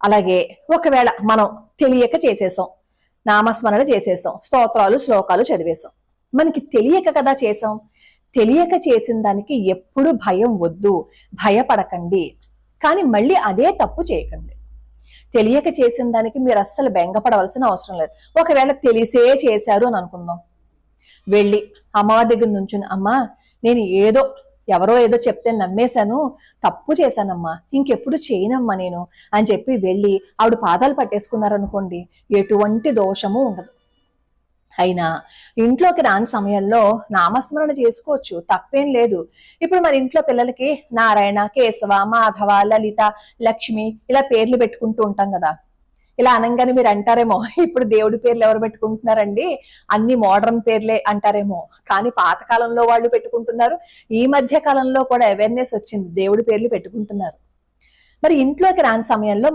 అలాగే ఒకవేళ మనం తెలియక చేసేసాం, నామస్మరణ చేసేసాం, స్తోత్రాలు శ్లోకాలు చదివేశాం, మనకి తెలియక కదా చేసాం. తెలియక చేసిన దానికి ఎప్పుడు భయం వద్దు, భయపడకండి. కానీ మళ్ళీ అదే తప్పు చేయకండి. తెలియక చేసిన దానికి మీరు అస్సలు బెంగపడవలసిన అవసరం లేదు. ఒకవేళ తెలిసే చేశారు అని అనుకుందాం, వెళ్ళి అమ్మవారి దగ్గర నుంచుని, అమ్మా నేను ఎవరో ఏదో చెప్తే నమ్మేశాను, తప్పు చేశానమ్మా, ఇంకెప్పుడు చేయనమ్మా నేను అని చెప్పి వెళ్ళి ఆవిడ పాదాలు పట్టేసుకున్నారనుకోండి, ఎటువంటి దోషము ఉండదు. అయినా ఇంట్లోకి రాని సమయంలో నామస్మరణ చేసుకోవచ్చు, తప్పేం లేదు. ఇప్పుడు మన ఇంట్లో పిల్లలకి నారాయణ, కేశవ, మాధవ, లలిత, లక్ష్మి ఇలా పేర్లు పెట్టుకుంటూ ఉంటాం కదా. ఇలా అనగానే మీరు అంటారేమో, ఇప్పుడు దేవుడి పేర్లు ఎవరు పెట్టుకుంటున్నారండి, అన్ని మోడర్న్ పేర్లే అంటారేమో. కానీ పాతకాలంలో వాళ్ళు పెట్టుకుంటున్నారు, ఈ మధ్య కాలంలో కూడా అవేర్నెస్ వచ్చింది, దేవుడి పేర్లు పెట్టుకుంటున్నారు. మరి ఇంట్లోకి రాని సమయంలో మన